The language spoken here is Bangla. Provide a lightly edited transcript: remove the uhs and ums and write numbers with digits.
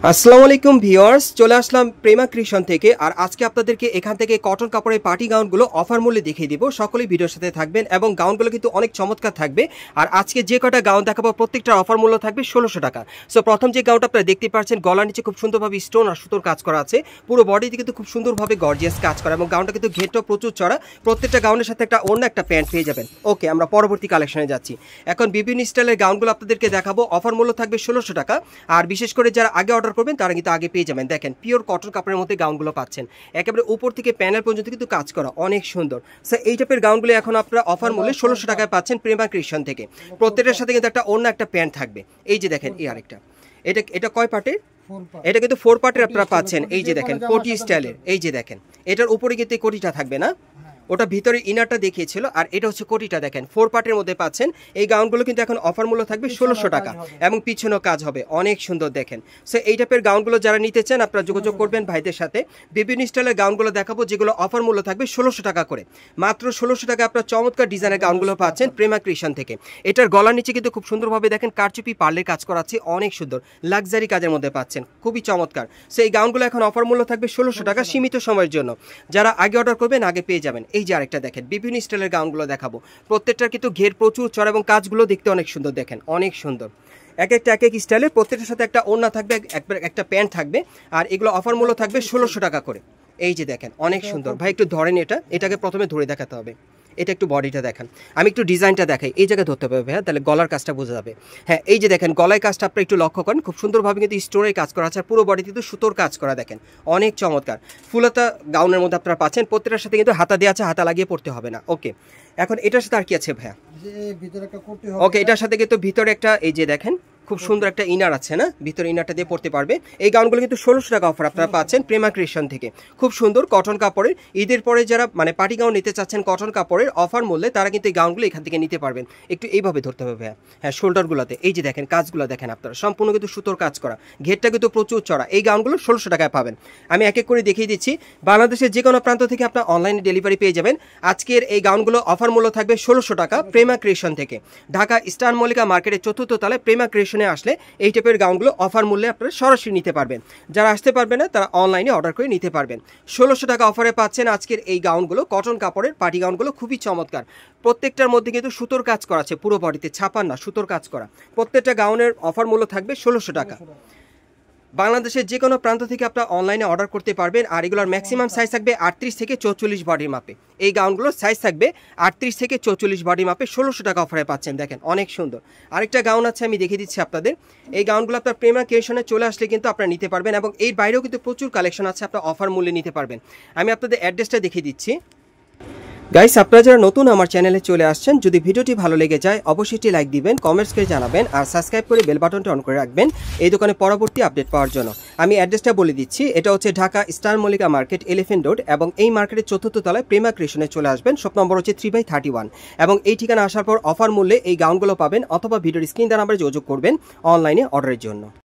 আসসালামু আলাইকুম ভিউয়ার্স, চলে আসলাম প্রেমা ক্রিয়েশন থেকে। আর আজকে আপনাদেরকে এখান থেকে কটন কাপড়ের পার্টি গাউনগুলো অফার মূল্যে দেখিয়ে দিব। সকলেই ভিডিওর সাথে থাকবেন এবং গাউনগুলো কিন্তু অনেক চমৎকার থাকবে। আর আজকে যে কটা গাউন দেখাবো প্রত্যেকটার অফার মূল্য থাকবে 1600 টাকা। সো প্রথম যে গাউনটা আপনারা দেখতে পাচ্ছেন, গলার নিচে খুব সুন্দরভাবে স্টোন আর সুতোর কাজ করা আছে, পুরো বডিতে কিন্তু খুব সুন্দরভাবে গর্জিয়াস কাজ করা এবং গাউনটা কিন্তু ঘেরটাও প্রচুর চড়া। প্রত্যেকটা গাউনের সাথে একটা অন্য একটা প্যান্ট পেয়ে যাবেন। ওকে, আমরা পরবর্তী কালেকশনে যাচ্ছি। এখন বিভিন্ন স্টাইলের গাউনগুলো আপনাদেরকে দেখাবো। অফার মূল্য থাকবে 1600 টাকা। আর বিশেষ করে যারা আগে অর্ডার করবেন তারা কিন্তু আগে পেয়ে যাবেন। দেখেন, পিওর কটন কাপড়ের মধ্যে গাউনগুলো পাচ্ছেন, একেবারে উপর থেকে প্যানেল পর্যন্ত কিন্তু কাজ করা, অনেক সুন্দর। স্যার, এই টাইপের গাউনগুলো এখন আপনারা অফার মূল্যে 1600 টাকায় পাচ্ছেন প্রেমা ক্রিয়েশন থেকে। প্রত্যেকটার সাথে কিন্তু একটা অন্য একটা প্যান্ট থাকবে। এই যে দেখেন, এই আরেকটা, এটা কয় পার্টের? এটা কিন্তু 4 পার্টের আপনারা পাচ্ছেন। এই যে দেখেন, কোটি স্টাইলের। এই যে দেখেন, এটার উপরে কিন্তু কোটিটা থাকবে না, ওটা ভিতরে ইনারটা দেখিয়েছিল, আর এটা হচ্ছে কোটিটা। দেখেন, 4 পার্টের মধ্যে পাচ্ছেন। এই গাউনগুলো কিন্তু এখন অফার মূল্য থাকবে 1600 টাকা এবং পিছনেও কাজ হবে, অনেক সুন্দর। দেখেন, সো এই টাইপের গাউনগুলো যারা নিতে চান আপনারা যোগাযোগ করবেন ভাইদের সাথে। বিভিন্ন স্টাইলের গাউনগুলো দেখাবো যেগুলো অফার মূল্য থাকবে 1600 টাকা করে। মাত্র 1600 টাকা আপনার চমৎকার ডিজাইনের গাউনগুলো পাচ্ছেন প্রেমা ক্রিয়েশন থেকে। এটার গলার নিচে কিন্তু খুব সুন্দরভাবে দেখেন কারচুপি পার্লের কাজ করা আছে, অনেক সুন্দর লাক্সারি কাজের মধ্যে পাচ্ছেন, খুবই চমৎকার। সো এই গাউনগুলো এখন অফার মূল্য থাকবে 1600 টাকা সীমিত সময়ের জন্য। যারা আগে অর্ডার করবেন আগে পেয়ে যাবেন। এই যে আরেকটা দেখেন, বিভিন্ন স্টাইলের গাউনগুলো দেখাবো। প্রত্যেকটার কিন্তু ঘের প্রচুর চড়া এবং কাজগুলো দেখতে অনেক সুন্দর। দেখেন, অনেক সুন্দর, এক একটা এক এক স্টাইলের। প্রত্যেকটার সাথে একটা ওড়না থাকবে, একটা প্যান্ট থাকবে। আর এগুলো অফার মূল্য থাকবে 1600 টাকা করে। এই যে দেখেন, অনেক সুন্দর। ভাই একটু ধরেন, এটাকে প্রথমে ধরে দেখাতে হবে। এটা একটু বডিটা দেখান, আমি একটু ডিজাইনটা দেখাই। এই জায়গায় ধরতে হবে ভাইয়া, তাহলে গলার কাজটা বোঝা যাবে। হ্যাঁ, এই যে দেখেন, গলায় কাজটা আপনারা একটু লক্ষ্য করেন, খুব সুন্দরভাবে কিন্তু স্টোনের কাজ করা আছে, আর পুরো বডিতে কিন্তু সুতোর কাজ করা। দেখেন, অনেক চমৎকার। ফুলহাতা গাউনের মধ্যে আপনারা পাচ্ছেন। প্রত্যেকটার সাথে কিন্তু হাতা দেওয়া আছে, হাতা লাগিয়ে পড়তে হবে না। ওকে, এখন এটার সাথে আর কি আছে ভাইয়া? ওকে, এটার সাথে কিন্তু ভিতরে একটা, এই যে দেখেন, খুব সুন্দর একটা ইনার আছে না, ভিতরে ইনারটা দিয়ে পড়তে পারবে। এই গাউনগুলো কিন্তু 1600 টাকা অফার আপনারা পাচ্ছেন প্রেমা ক্রিয়েশন থেকে। খুব সুন্দর কটন কাপড়ের, ঈদের পরে যারা মানে পার্টি গাউন নিতে চাচ্ছেন কটন কাপড়ের অফার মূল্যে, তারা কিন্তু এই গাউনগুলো এখান থেকে নিতে পারবেন। একটু এইভাবে ধরতে হবে ভাইয়া। হ্যাঁ, শোল্ডারগুলোতে এই যে দেখেন কাজগুলো দেখেন আপনারা, সম্পূর্ণ কিন্তু সুতোর কাজ করা, ঘেরটা কিন্তু প্রচুর চড়া। এই গাউনগুলো 1600 টাকায় পাবেন। আমি এক এক করে দেখিয়ে দিচ্ছি। বাংলাদেশের যে কোনো প্রান্ত থেকে আপনার অনলাইনে ডেলিভারি পেয়ে যাবেন। আজকের এই গাউনগুলো অফার মূল্য থাকবে 1600 টাকা প্রেমা ক্রিয়েশন থেকে। ঢাকা স্টার মল্লিকা মার্কেটের 4র্থ তলায় প্রেমা ক্রিয়েশনে আসলে এই টাইপের গাউনগুলো অফার মূল্যে আপনারা সরাসরি নিতে পারবেন। যারা আসতে পারবে না তারা অনলাইনে অর্ডার করে নিতে পারবেন। 1600 টাকা অফারে পাচ্ছেন আজকের এই গাউনগুলো, কটন কাপড়ের পার্টি গাউনগুলো, খুবই চমৎকার। প্রত্যেকটার মধ্যে কিন্তু সুতোর কাজ করা আছে, পুরো বডিতে ছাপান না, সুতোর কাজ করা। প্রত্যেকটা গাউনের অফার মূল্য থাকবে 1600 টাকা। বাংলাদেশের যে কোনো প্রান্ত থেকে আপনারা অনলাইনে অর্ডার করতে পারবেন। আর এগুলোর ম্যাক্সিমাম সাইজ থাকবে 38 থেকে 44 বডির মাপে। এই গাউনগুলোর সাইজ থাকবে 38 থেকে 44 বডির মাপে। 1600 টাকা অফারে পাচ্ছেন। দেখেন, অনেক সুন্দর। আরেকটা গাউন আছে, আমি দেখিয়ে দিচ্ছি আপনাদের। এই গাউনগুলো আপনার প্রেমা ক্রিয়েশনে চলে আসলে কিন্তু আপনারা নিতে পারবেন এবং এর বাইরেও কিন্তু প্রচুর কালেকশন আছে, আপনার অফার মূল্যে নিতে পারবেন। আমি আপনাদের অ্যাড্রেসটা দেখিয়ে দিচ্ছি। গাইস, আপনারা যারা নতুন আমার চ্যানেলে চলে আসছেন, যদি ভিডিওটি ভালো লেগে যায় অবশ্যই একটি লাইক দিবেন, কমেন্টস করে জানাবেন, আর সাবস্ক্রাইব করে বেল বাটনটা অন করে রাখবেন এই দোকানে পরবর্তী আপডেট পাওয়ার জন্য। আমি অ্যাড্রেসটা বলে দিচ্ছি। এটা হচ্ছে Dhaka star Mallika market, elephant road, এবং এই মার্কেটের 4র্থ তলায় প্রেমা ক্রিয়েশনে চলে আসবেন। শপ নম্বর হচ্ছে 3/31 এবং এই ঠিকানা আসার পর অফার মূল্যে এই গাউনগুলো পাবেন, অথবা ভিডিওর স্ক্রিন দ্বারা নাম্বারে যোগাযোগ করবেন অনলাইনে অর্ডারের জন্য।